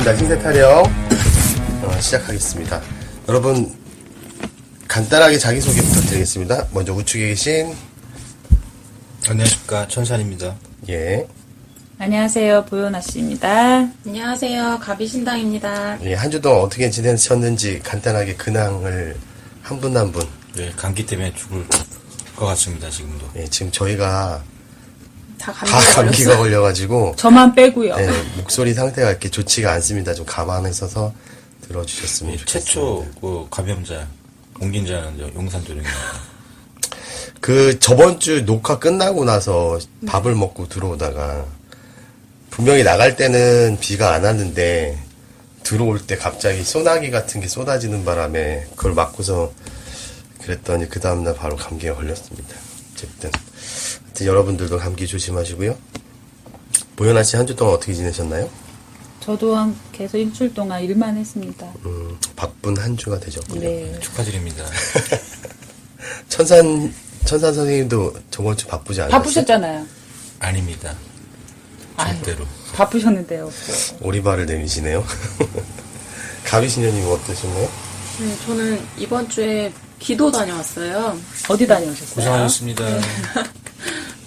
알겠습니다. 신세 타령 시작하겠습니다. 여러분 간단하게 자기소개 부탁드리겠습니다. 먼저 우측에 계신 안녕하십니까, 천산입니다. 예. 안녕하세요, 보요나 씨입니다. 안녕하세요, 가비신당입니다. 예, 한 주 동안 어떻게 지내셨는지 간단하게 근황을 한 분 한 분. 네, 감기 때문에 죽을 것 같습니다, 지금도. 예, 지금 저희가 다 감기가 걸려가지고 저만 빼고요. 예, 목소리 상태가 이렇게 좋지가 않습니다. 좀 감안해서 들어주셨으면 좋겠습니다. 최초 그 감염자, 옮긴 자는 용산도령입니다. 그 저번 주 녹화 끝나고 나서 밥을 먹고 들어오다가 분명히 나갈 때는 비가 안 왔는데 들어올 때 갑자기 소나기 같은 게 쏟아지는 바람에 그걸 맞고서 그랬더니 그 다음날 바로 감기에 걸렸습니다. 어쨌든 여러분들도 감기 조심하시고요. 보현아 씨 한 주 동안 어떻게 지내셨나요? 저도 계속 일주일 동안 일만 했습니다. 바쁜 한 주가 되셨군요. 네. 축하드립니다. 천산 선생님도 저번 주 바쁘지 않았어요? 바쁘셨잖아요. 아닙니다. 절대로. 바쁘셨는데요. 오리발을 내미시네요. 가비신녀님 어떠셨나요? 네, 저는 이번 주에 기도 다녀왔어요. 어디 다녀오셨어요? 고생하셨습니다.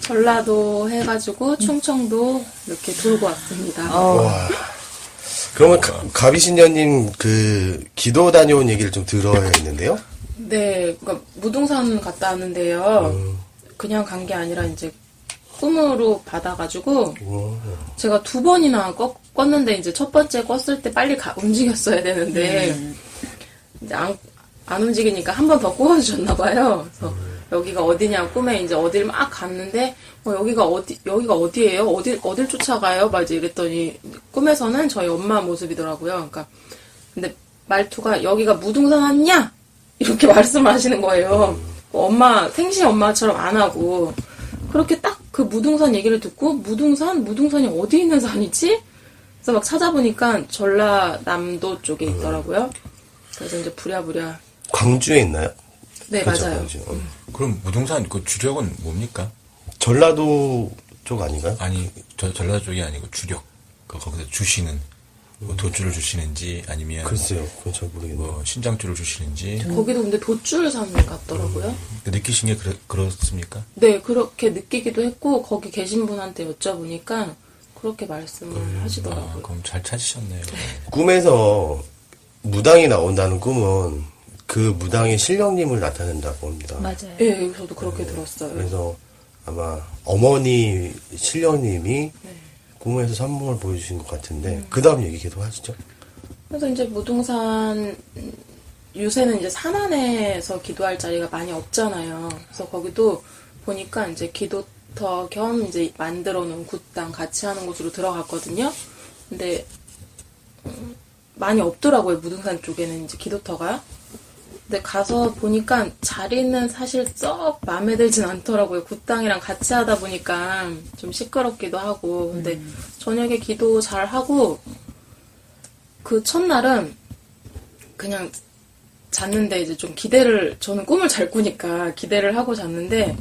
전라도 해가지고 충청도 이렇게 돌고 왔습니다. 와. 그러면 가비신녀님 그 기도 다녀온 얘기를 좀 들어야겠는데요? 네, 그러니까 무등산 갔다 왔는데요. 그냥 간 게 아니라 이제 꿈으로 받아가지고 제가 2번이나 껐는데 이제 첫 번째 껐을 때 빨리 움직였어야 되는데 이제 안 움직이니까 한 번 더 꽂아주셨나 봐요. 그래서 여기가 어디냐 꿈에 이제 어딜 막 갔는데 여기가 어디예요? 어딜 쫓아가요? 막 이제 이랬더니 꿈에서는 저희 엄마 모습이더라고요. 그러니까 근데 말투가 여기가 무등산 아니냐? 이렇게 말씀을 하시는 거예요. 생신 엄마처럼 안 하고 그렇게 딱 그 무등산 얘기를 듣고 무등산이 어디 있는 산이지? 그래서 막 찾아보니까 전라남도 쪽에 있더라고요. 그래서 이제 부랴부랴. 광주에 있나요? 네, 그렇죠, 맞아요. 광주. 그럼 무등산 그 주력은 뭡니까? 전라도 쪽 아닌가요? 아니, 전라도 쪽이 아니고 주력. 거기서 주시는, 뭐 도주를 주시는지 아니면. 글쎄요, 그건 잘 모르겠네요. 뭐 신장주를 주시는지. 거기도 근데 돛줄산 같더라고요. 느끼신 게 그렇습니까? 네, 그렇게 느끼기도 했고 거기 계신 분한테 여쭤보니까 그렇게 말씀을 하시더라고요. 그럼 잘 찾으셨네요. 꿈에서 무당이 나온다는 꿈은 그 무당의 신령님을 나타낸다고 합니다. 맞아요. 네, 저도 그렇게 들었어요. 그래서 아마 어머니 신령님이 네. 꿈에서 선물을 보여주신 것 같은데 그 다음 얘기 계속 하시죠. 그래서 이제 무등산 요새는 이제 산 안에서 기도할 자리가 많이 없잖아요. 그래서 거기도 보니까 이제 기도터 겸 이제 만들어 놓은 굿당 같이 하는 곳으로 들어갔거든요. 근데 많이 없더라고요. 무등산 쪽에는 이제 기도터가. 근데 가서 보니까 자리는 사실 썩 마음에 들진 않더라고요. 굿당이랑 같이 하다 보니까 좀 시끄럽기도 하고. 근데 저녁에 기도 잘 하고 그 첫날은 그냥 잤는데 이제 좀 저는 꿈을 잘 꾸니까 기대를 하고 잤는데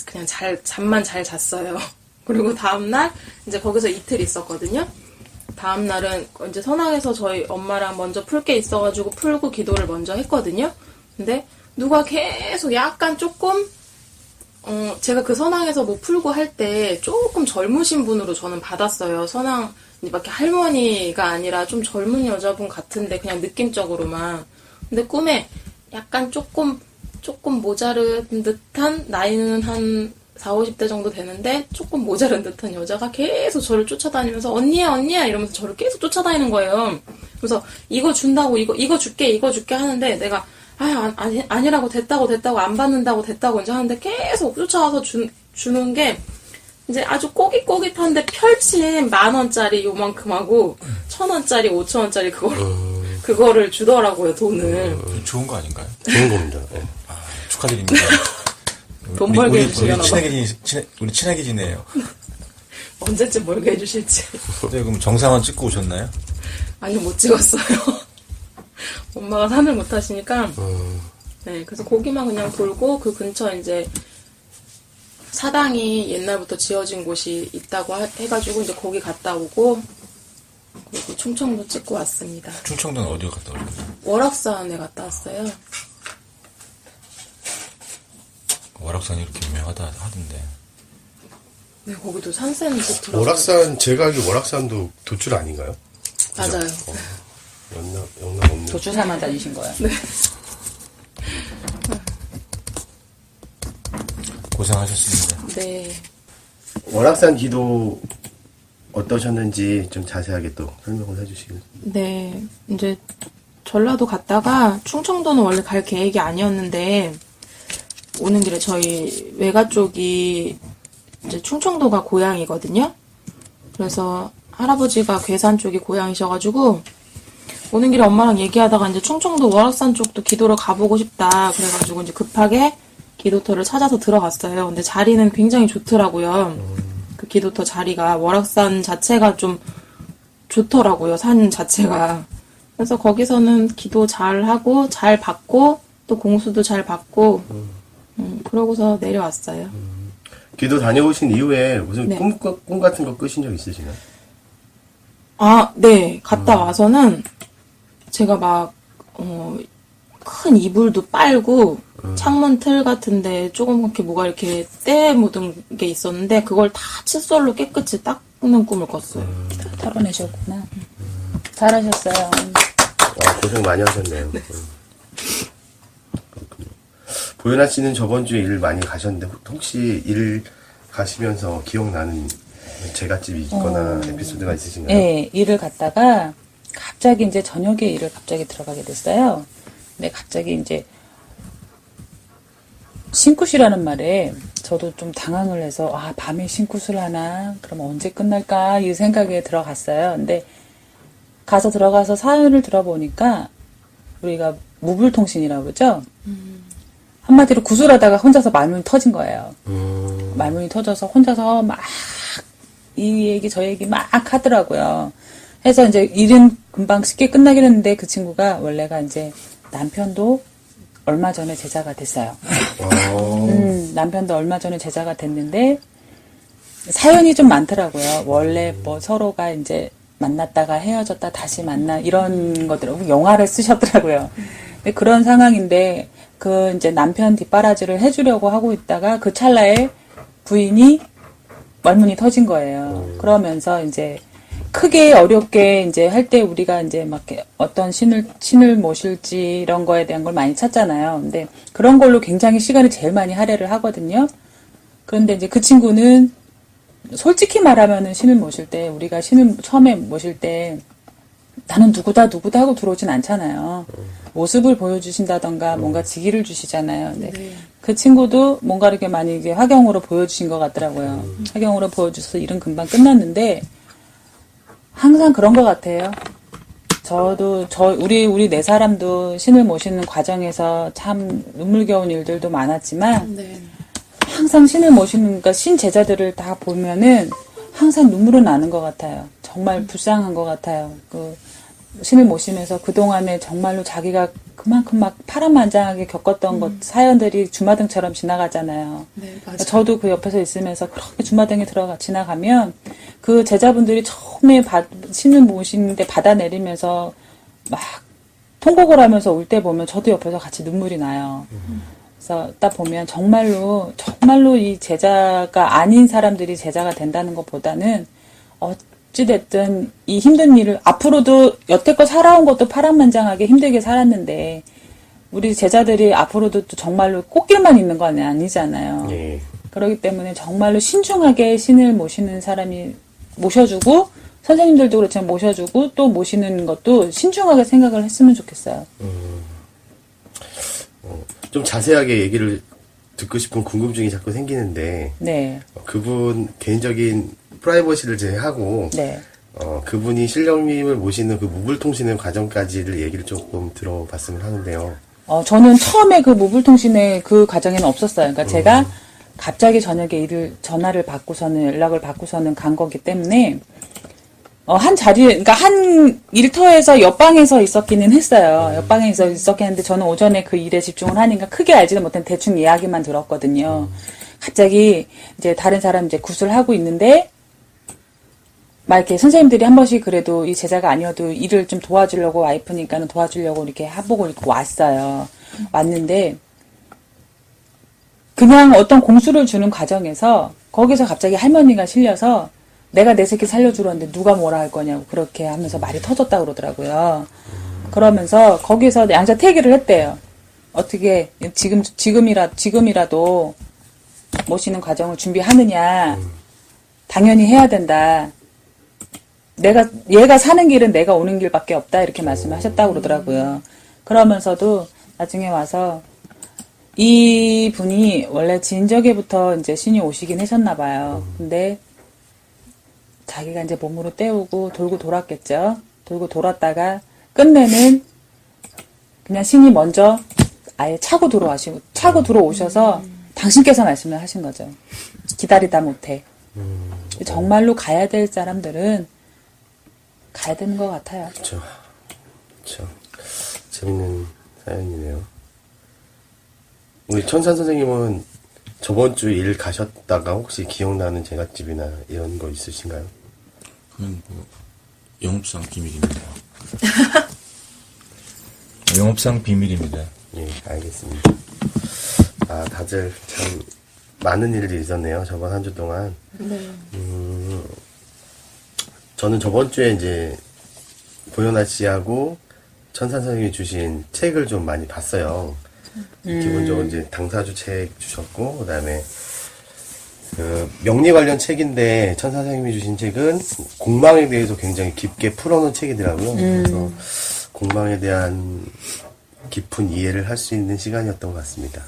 그냥 잠만 잘 잤어요. 그리고 다음날 이제 거기서 이틀 있었거든요. 다음날은 이제 선왕에서 저희 엄마랑 먼저 풀 게 있어가지고 풀고 기도를 먼저 했거든요. 근데 누가 계속 약간 조금 제가 그 선왕에서 뭐 풀고 할 때 조금 젊으신 분으로 저는 받았어요. 선왕 막 할머니가 아니라 좀 젊은 여자분 같은데 그냥 느낌적으로만. 근데 꿈에 약간 조금 모자른 듯한 나이는 한 40, 50대 정도 되는데 조금 모자른 듯한 여자가 계속 저를 쫓아다니면서 언니야 이러면서 저를 계속 쫓아다니는 거예요. 그래서 이거 준다고 이거 줄게 하는데 내가 아니라고 됐다고 안 받는다고 됐다고 이제 하는데 계속 쫓아와서 주는 게 이제 아주 꼬깃꼬깃한데 펼친 10,000원짜리 요만큼하고 1,000원짜리 5,000원짜리 그거를 주더라고요, 돈을. 좋은 거 아닌가요? 좋은 겁니다. 네. 축하드립니다. 돈 벌게 해주시려나 봐. 우리 친하게 지내요. 언제쯤 벌게 해주실지. 네, 그럼 정상원 찍고 오셨나요? 아니요, 못 찍었어요. 엄마가 산을 못 하시니까. 네, 그래서 거기만 그냥 돌고 그 근처 이제 사당이 옛날부터 지어진 곳이 있다고 해가지고 이제 거기 갔다 오고 그리고 충청도 찍고 왔습니다. 충청도는 어디 갔다 오셨어요? 월악산에 갔다 왔어요. 월악산이 이렇게 유명하다 하던데. 네, 거기도 산세는 좋더라고요. 월악산, 제가 알기 월악산도 도출 아닌가요? 맞아요. 영락 없는. 도주사만 다니신 거예요? 네. 고생하셨습니다. 네. 월악산 기도 어떠셨는지 좀 자세하게 또 설명을 해주시겠어요? 네. 이제 전라도 갔다가 충청도는 원래 갈 계획이 아니었는데 오는 길에 저희 외가 쪽이 이제 충청도가 고향이거든요. 그래서 할아버지가 괴산 쪽이 고향이셔가지고 오는 길에 엄마랑 얘기하다가 이제 충청도 월악산 쪽도 기도를 가보고 싶다. 그래가지고 이제 급하게 기도터를 찾아서 들어갔어요. 근데 자리는 굉장히 좋더라고요. 그 기도터 자리가 월악산 자체가 좀 좋더라고요. 산 자체가. 그래서 거기서는 기도 잘 하고 잘 받고 또 공수도 잘 받고 그러고서 내려왔어요. 기도 다녀오신 이후에 무슨 네. 꿈 같은 거 꾸신 적 있으신가요? 아, 네. 갔다 와서는 제가 막, 큰 이불도 빨고, 창문 틀 같은데 조그맣게 뭐가 이렇게 때 묻은 게 있었는데, 그걸 다 칫솔로 깨끗이 닦는 꿈을 꿨어요. 털어내셨구나. 잘하셨어요. 고생 많이 하셨네요. 그렇군요. 보현아 씨는 저번 주에 일 많이 가셨는데 혹시 일 가시면서 기억나는 제갓집이 있거나 에피소드가 있으신가요? 네, 일을 갔다가 갑자기 이제 저녁에 일을 갑자기 들어가게 됐어요. 근데 갑자기 이제 신굿이라는 말에 저도 좀 당황을 해서 아, 밤에 신굿을 하나? 그럼 언제 끝날까? 이 생각에 들어갔어요. 근데 가서 들어가서 사연을 들어보니까 우리가 무불통신이라고 그러죠? 한마디로 구슬하다가 혼자서 말문이 터진 거예요. 말문이 터져서 혼자서 막 이 얘기 저 얘기 막 하더라고요. 해서 이제 일은 금방 쉽게 끝나긴 했는데 그 친구가 원래가 이제 남편도 얼마 전에 제자가 됐어요. 남편도 얼마 전에 제자가 됐는데 사연이 좀 많더라고요. 원래 뭐 서로가 이제 만났다가 헤어졌다 다시 만나 이런 것들 영화를 쓰셨더라고요. 근데 그런 상황인데 그 이제 남편 뒷바라지를 해주려고 하고 있다가 그 찰나에 부인이 말문이 터진 거예요. 그러면서 이제 크게 어렵게 이제 할 때 우리가 이제 막 어떤 신을 모실지 이런 거에 대한 걸 많이 찾잖아요. 근데 그런 걸로 굉장히 시간을 제일 많이 할애를 하거든요. 그런데 이제 그 친구는 솔직히 말하면은 신을 모실 때 우리가 신을 처음에 모실 때 나는 누구다 하고 들어오진 않잖아요. 모습을 보여주신다던가 뭔가 직위를 주시잖아요. 근데 그 친구도 뭔가 이렇게 많이 이게 화경으로 보여주신 것 같더라고요. 화경으로 보여주셔서 일은 금방 끝났는데 항상 그런 것 같아요. 우리 네 사람도 신을 모시는 과정에서 참 눈물겨운 일들도 많았지만 네. 항상 신을 모시는, 그러니까 신 제자들을 다 보면은 항상 눈물은 나는 것 같아요. 정말 불쌍한 것 같아요. 그 신을 모시면서 그동안에 정말로 자기가 그만큼 막 파란만장하게 겪었던 것, 사연들이 주마등처럼 지나가잖아요. 네, 맞아요. 저도 그 옆에서 있으면서 그렇게 주마등에 지나가면 그 제자분들이 처음에 신을 모시는데 받아내리면서 막 통곡을 하면서 울 때 보면 저도 옆에서 같이 눈물이 나요. 그래서 딱 보면 정말로 이 제자가 아닌 사람들이 제자가 된다는 것보다는 어찌됐든 이 힘든 일을 앞으로도 여태껏 살아온 것도 파란만장하게 힘들게 살았는데 우리 제자들이 앞으로도 또 정말로 꽃길만 있는 건 아니잖아요. 예. 그렇기 때문에 정말로 신중하게 신을 모시는 사람이 모셔주고 선생님들도 그렇지만 모셔주고 또 모시는 것도 신중하게 생각을 했으면 좋겠어요. 좀 자세하게 얘기를 듣고 싶은 궁금증이 자꾸 생기는데 네. 그분 개인적인 프라이버시를 제외하고 네. 그분이 신령님을 모시는 그 무불통신의 과정까지를 얘기를 조금 들어봤으면 하는데요. 저는 처음에 그 모불통신의 그 과정에는 없었어요. 그러니까 제가 갑자기 저녁에 전화를 받고서는 연락을 받고서는 간 거기 때문에 한 자리에, 그러니까 한 일터에서 옆방에서 있었기는 했어요. 옆방에서 있었긴 했는데 저는 오전에 그 일에 집중을 하니까 크게 알지는 못한 대충 이야기만 들었거든요. 갑자기 이제 다른 사람 이제 굿을 하고 있는데 막 이렇게 선생님들이 한 번씩 그래도 이 제자가 아니어도 일을 좀 도와주려고 와이프니까는 도와주려고 이렇게 해보고 이렇게 왔어요. 왔는데 그냥 어떤 공수를 주는 과정에서 거기서 갑자기 할머니가 실려서 내가 내 새끼 살려주려는데 누가 뭐라 할 거냐고 그렇게 하면서 말이 터졌다고 그러더라고요. 그러면서 거기서 양자 태기를 했대요. 어떻게 지금이라도 모시는 과정을 준비하느냐. 당연히 해야 된다. 얘가 사는 길은 내가 오는 길밖에 없다. 이렇게 말씀하셨다고 그러더라고요. 그러면서도 나중에 와서 이 분이 원래 진저기부터 이제 신이 오시긴 하셨나 봐요. 근데 자기가 이제 몸으로 때우고 돌고 돌았겠죠. 돌고 돌았다가 끝내는 그냥 신이 먼저 아예 차고 들어오셔서 당신께서 말씀을 하신 거죠. 기다리다 못해. 정말로 가야 될 사람들은 가야 되는 것 같아요. 그렇죠. 재밌는 사연이네요. 우리 천산 선생님은 저번 주 일 가셨다가 혹시 기억나는 제갓집이나 이런 거 있으신가요? 그건 뭐 영업상 비밀입니다. 영업상 비밀입니다. 예, 알겠습니다. 아, 다들 참 많은 일들이 있었네요. 저번 한 주 동안. 네. 저는 저번 주에 이제 보현아 씨하고 천산 선생님이 주신 책을 좀 많이 봤어요. 기본적으로 이제 당사주 책 주셨고, 그 다음에 그 명리 관련 책인데 천산 선생님이 주신 책은 공망에 대해서 굉장히 깊게 풀어놓은 책이더라고요. 그래서 공망에 대한 깊은 이해를 할 수 있는 시간이었던 것 같습니다.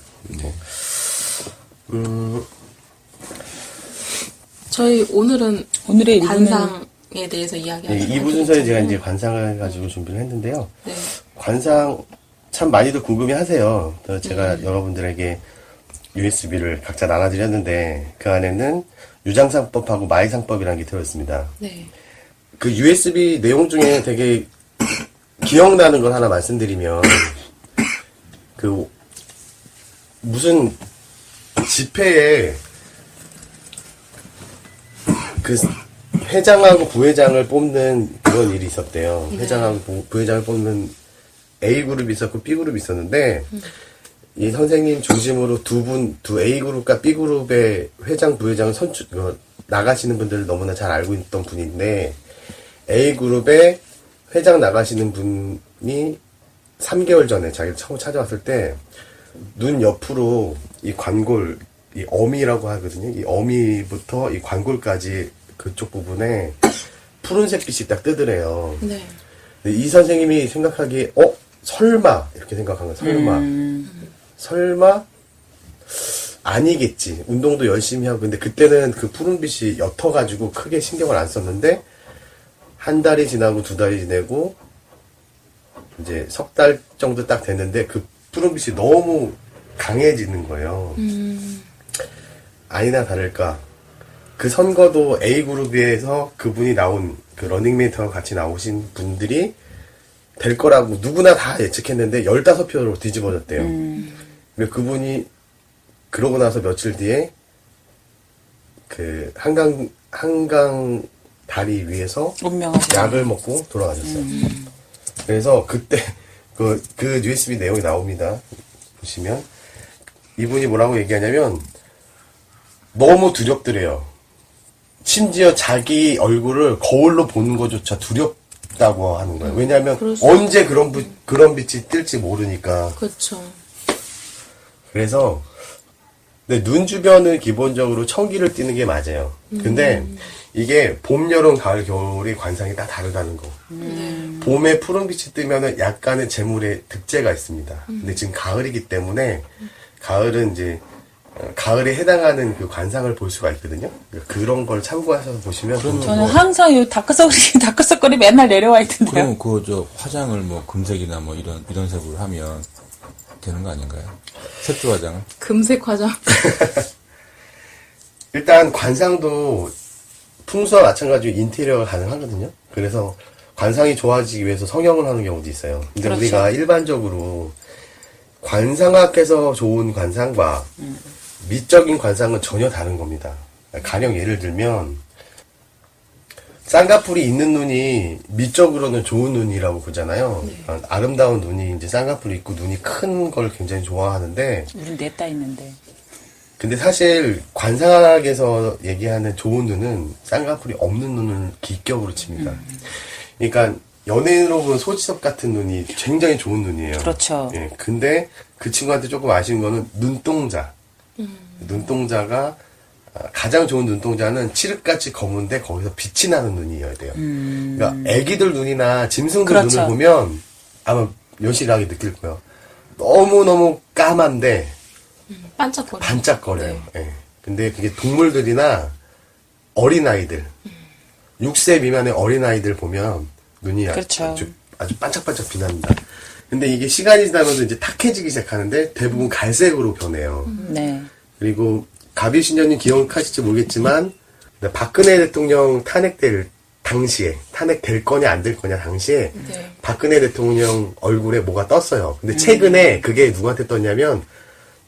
저희 오늘은 오늘의 일부는 관상에 대해서 이야기하죠. 2부 순서에 제가 이제 관상을 가지고 준비를 했는데요. 네. 관상 참 많이들 궁금해 하세요. 그래서 제가 여러분들에게 USB를 각자 나눠드렸는데 그 안에는 유장상법하고 마의상법이라는 게 들어있습니다. 네. 그 USB 내용 중에 되게 기억나는 걸 하나 말씀드리면 그 무슨 집회에 그 회장하고 부회장을 뽑는 그런 일이 있었대요. 네. 회장하고 부회장을 뽑는 A그룹이 있었고 B그룹이 있었는데 이 선생님 중심으로 두 A그룹과 B그룹의 회장, 부회장을 나가시는 분들을 너무나 잘 알고 있던 분인데 A그룹의 회장 나가시는 분이 3개월 전에 자기를 처음 찾아왔을 때 눈 옆으로 이 관골, 이 어미라고 하거든요. 이 어미부터 이 관골까지 그쪽 부분에 푸른색 빛이 딱 뜨더래요. 네. 근데 이 선생님이 생각하기에 설마 이렇게 생각한 거예요. 설마 아니겠지. 운동도 열심히 하고 근데 그때는 그 푸른빛이 옅어가지고 크게 신경을 안 썼는데 한 달이 지나고 두 달이 지나고 이제 석 달 정도 딱 됐는데 그 푸른빛이 너무 강해지는 거예요. 아니나 다를까 그 선거도 A그룹에서 그분이 나온 그 러닝메이트와 같이 나오신 분들이 될 거라고 누구나 다 예측했는데 15표로 뒤집어졌대요. 근데 그분이 그러고 나서 며칠 뒤에 그 한강 다리 위에서 운명하시다. 약을 먹고 돌아가셨어요. 그래서 그때 그 USB 내용이 나옵니다. 보시면 이분이 뭐라고 얘기하냐면 너무 두렵더래요. 심지어 자기 얼굴을 거울로 보는 것조차 두렵다고 하는 거예요. 왜냐하면 그럴 수 언제 그런 빛이 뜰지 모르니까. 그렇죠. 그래서 근데 눈 주변은 기본적으로 청기를 띠는 게 맞아요. 근데 이게 봄, 여름, 가을, 겨울이 관상이 다 다르다는 거. 봄에 푸른빛이 뜨면은 약간의 재물의 득제가 있습니다. 근데 지금 가을이기 때문에 가을은 이제 가을에 해당하는 그 관상을 볼 수가 있거든요. 그런 걸 참고하셔서 보시면 저는 항상 이 다크서클이 맨날 내려와 있던데요. 그럼 그 화장을 뭐 금색이나 뭐 이런 색으로 하면 되는 거 아닌가요? 색조 화장을? 금색 화장. 일단 관상도 풍수와 마찬가지로 인테리어가 가능하거든요. 그래서 관상이 좋아지기 위해서 성형을 하는 경우도 있어요. 근데 그렇죠. 우리가 일반적으로 관상학에서 좋은 관상과 미적인 관상은 전혀 다른 겁니다. 가령 예를 들면 쌍꺼풀이 있는 눈이 미적으로는 좋은 눈이라고 보잖아요. 네. 아름다운 눈이 이제 쌍꺼풀이 있고 눈이 큰 걸 굉장히 좋아하는데, 우린 냈다 있는데. 근데 사실 관상학에서 얘기하는 좋은 눈은 쌍꺼풀이 없는 눈을 기격으로 칩니다. 그러니까 연예인으로 보면 소지섭 같은 눈이 굉장히 좋은 눈이에요. 그렇죠. 예, 근데 그 친구한테 조금 아쉬운 거는 눈동자. 눈동자가 가장 좋은 눈동자는 칠흑같이 검은데 거기서 빛이 나는 눈이어야 돼요. 그러니까 애기들 눈이나 짐승들 그렇죠. 눈을 보면 아마 여실하게 느낄 거예요. 너무너무 까만데 반짝거려. 반짝거려요. 네. 예. 근데 그게 동물들이나 어린아이들, 6세 미만의 어린아이들 보면 눈이 그렇죠. 아주 반짝반짝 빛납니다. 근데 이게 시간이 지나면서 이제 탁해지기 시작하는데 대부분 갈색으로 변해요. 네. 그리고 가비신녀님 기억하실지 모르겠지만 박근혜 대통령 탄핵될 당시에 탄핵될 거냐 안 될 거냐 당시에 네. 박근혜 대통령 얼굴에 뭐가 떴어요. 근데 최근에 그게 누구한테 떴냐면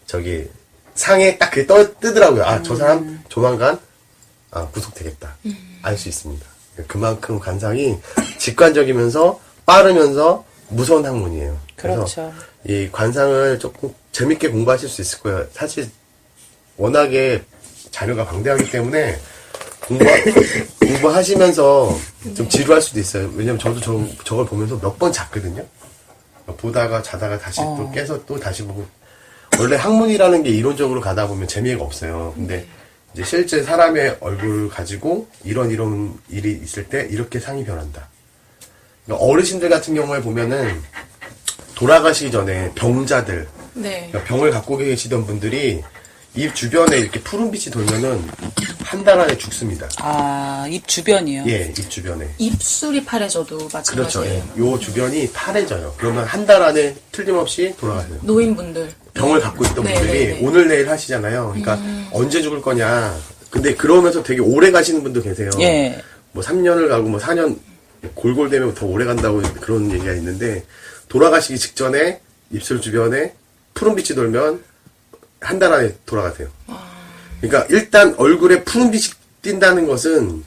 저기 상에 딱 그게 뜨더라고요. 아, 저 사람 조만간 구속되겠다. 알 수 있습니다. 그만큼 관상이 직관적이면서 빠르면서 무서운 학문이에요. 그래서 그렇죠. 이 관상을 조금 재밌게 공부하실 수 있을 거예요. 사실 워낙에 자료가 방대하기 때문에 공부하시면서 좀 지루할 수도 있어요. 왜냐면 저도 저걸 보면서 몇 번 잤거든요. 보다가 자다가 다시 또 깨서 또 다시 보고. 원래 학문이라는 게 이론적으로 가다 보면 재미가 없어요. 근데 이제 실제 사람의 얼굴을 가지고 이런 일이 있을 때 이렇게 상이 변한다. 그러니까 어르신들 같은 경우에 보면은 돌아가시기 전에 병자들, 네. 그러니까 병을 갖고 계시던 분들이 입 주변에 이렇게 푸른빛이 돌면은 한 달 안에 죽습니다. 아, 입 주변이요? 예, 입 주변에. 입술이 파래져도 그렇죠. 마찬가지예요. 예. 요 주변이 파래져요. 그러면 한 달 안에 틀림없이 돌아가세요. 노인분들. 병을 갖고 있던 네, 분들이 네, 네. 오늘 내일 하시잖아요. 그러니까 언제 죽을 거냐. 근데 그러면서 되게 오래 가시는 분도 계세요. 예. 뭐 3년을 가고 뭐 4년 골골되면 더 오래 간다고 그런 얘기가 있는데 돌아가시기 직전에 입술 주변에 푸른빛이 돌면 한 달 안에 돌아가세요. 그러니까 일단 얼굴에 푸른빛이 띈다는 것은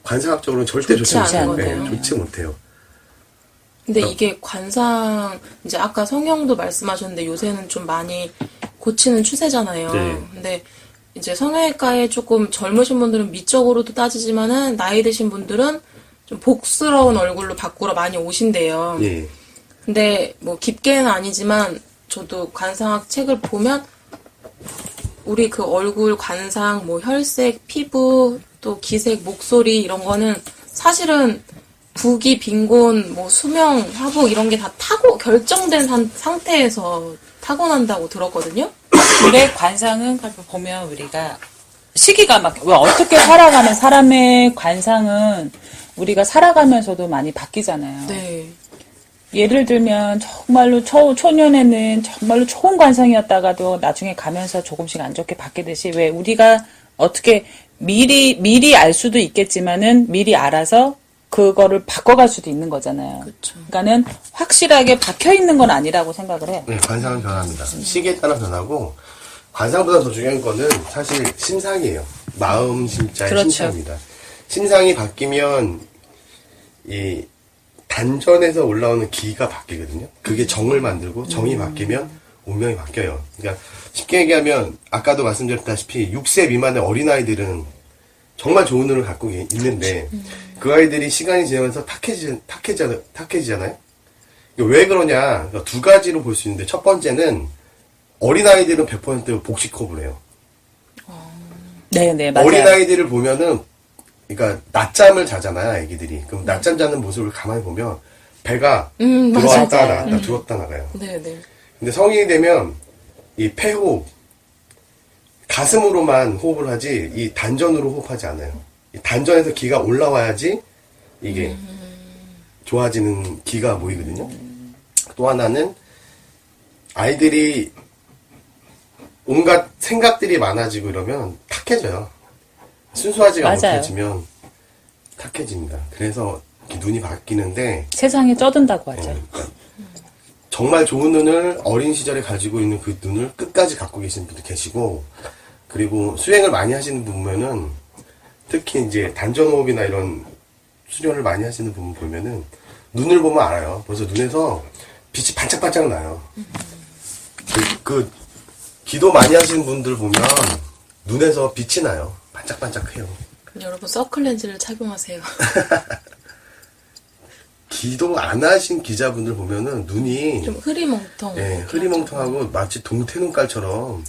관상학적으로는 절대 좋지 좋지 않은 못해요. 거네요. 네, 좋지 못해요. 근데 이게 관상, 이제 아까 성형도 말씀하셨는데 요새는 좀 많이 고치는 추세잖아요. 네. 근데 이제 성형외과에 조금 젊으신 분들은 미적으로도 따지지만은 나이 드신 분들은 좀 복스러운 얼굴로 바꾸러 많이 오신대요. 예. 근데 뭐 깊게는 아니지만 저도 관상학 책을 보면 우리 그 얼굴 관상, 뭐 혈색, 피부, 또 기색, 목소리 이런 거는 사실은 부기, 빈곤, 뭐 수명, 화복 이런 게 다 결정된 상태에서 타고난다고 들었거든요. 근데 관상은 보면 우리가 시기가 막, 왜 어떻게 살아가는 사람의 관상은 우리가 살아가면서도 많이 바뀌잖아요. 네. 예를 들면 정말로 초년에는 정말로 좋은 관상이었다가도 나중에 가면서 조금씩 안 좋게 바뀌듯이 왜 우리가 어떻게 미리 알 수도 있겠지만은 미리 알아서 그거를 바꿔갈 수도 있는 거잖아요. 그쵸. 그러니까는 확실하게 박혀 있는 건 아니라고 생각을 해요. 네, 관상은 변합니다. 시기에 따라 변하고 관상보다 더 중요한 거는 사실 심상이에요. 마음 심자의 그렇죠. 심상입니다. 심상이 바뀌면 이 단전에서 올라오는 기가 바뀌거든요. 그게 정을 만들고 정이 바뀌면 운명이 바뀌어요. 그러니까 쉽게 얘기하면 아까도 말씀드렸다시피 6세 미만의 어린아이들은 정말 좋은 눈을 갖고 있는데 그 아이들이 시간이 지나면서 탁해지잖아요. 왜 그러냐. 그러니까 두 가지로 볼 수 있는데 첫 번째는 어린아이들은 100% 복식호흡을 해요. 네, 맞아요. 어린아이들을 보면은 그러니까 낮잠을 자잖아요, 애기들이. 그럼 낮잠 자는 모습을 가만히 보면 배가 들어왔다 맞아요. 나갔다 들어왔다 나가요. 네네. 근데 성인이 되면 이 폐호흡, 가슴으로만 호흡을 하지 이 단전으로 호흡하지 않아요. 이 단전에서 기가 올라와야지 이게 좋아지는 기가 모이거든요. 또 하나는 아이들이 온갖 생각들이 많아지고 이러면 탁해져요. 순수하지가 맞아요. 못해지면 탁해집니다. 그래서 이렇게 눈이 바뀌는데 세상에 쩌든다고 하죠. 그러니까 정말 좋은 눈을 어린 시절에 가지고 있는 그 눈을 끝까지 갖고 계신 분도 계시고 그리고 수행을 많이 하시는 분 보면은 특히 이제 단전호흡이나 이런 수련을 많이 하시는 분 보면은 눈을 보면 알아요. 벌써 눈에서 빛이 반짝반짝 나요. 그 기도 많이 하시는 분들 보면 눈에서 빛이 나요. 반짝반짝해요. 여러분 서클렌즈를 착용하세요. 기도 안 하신 기자분들 보면은 눈이 좀 흐리멍텅. 예, 흐리멍텅하고 마치 동태 눈깔처럼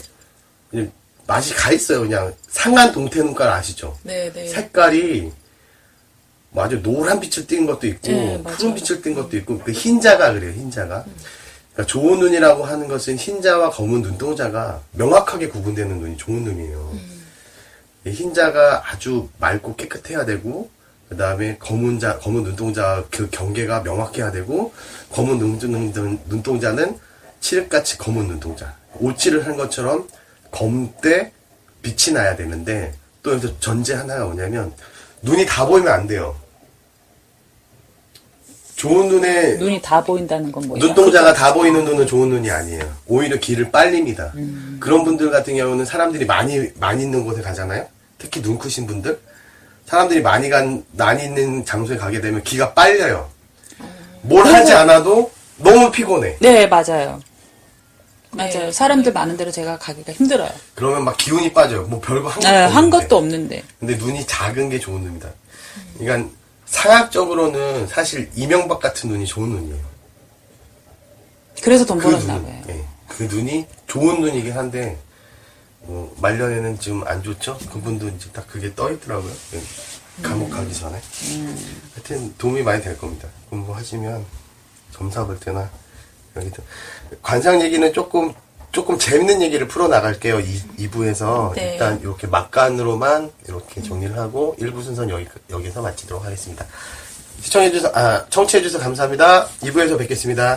그냥 맛이 가 있어요. 그냥 상한 동태 눈깔 아시죠? 네네. 색깔이 뭐 아주 노란 빛을 띈 것도 있고 네, 맞아요. 푸른 빛을 띈 것도 있고 그 흰자가 그래요. 흰자가. 그러니까 좋은 눈이라고 하는 것은 흰자와 검은 눈동자가 명확하게 구분되는 눈이 좋은 눈이에요. 이 흰자가 아주 맑고 깨끗해야 되고 그 다음에 검은 눈동자 그 경계가 명확해야 되고 검은 눈동자는 칠흑같이 검은 눈동자. 오칠을 한 것처럼 검되 빛이 나야 되는데 또 여기서 전제 하나가 뭐냐면 눈이 다 보이면 안 돼요. 좋은 눈에 눈이 다 보인다는 건 뭐예요? 눈동자가 다 보이는 눈은 좋은 눈이 아니에요. 오히려 길을 빨립니다. 그런 분들 같은 경우는 사람들이 많이 있는 곳에 가잖아요. 특히 눈 크신 분들. 사람들이 많이 있는 장소에 가게 되면 기가 빨려요. 뭘 하지 않아도 너무 피곤해. 네, 맞아요. 맞아요. 네. 사람들 많은 데로 제가 가기가 힘들어요. 그러면 막 기운이 빠져요. 뭐 별거 한 것도 네, 한 없는데. 것도 없는데. 근데 눈이 작은 게 좋은 눈이다. 그러니까 상학적으로는 사실 이명박 같은 눈이 좋은 눈이에요. 그래서 돈 그 벌었나 눈, 봐요. 예. 그 눈이 좋은 눈이긴 한데 뭐 말년에는 좀 안 좋죠. 그분도 이제 딱 그게 떠 있더라고요. 예. 감옥 가기 전에. 하여튼 도움이 많이 될 겁니다. 공부하시면 점사 볼 때나 여기도 관상 얘기는 조금 재밌는 얘기를 풀어 나갈게요. 2부에서 네. 일단 이렇게 막간으로만 이렇게 정리를 하고 1부 순서는 여기서 마치도록 하겠습니다. 청취해주셔서 감사합니다. 2부에서 뵙겠습니다.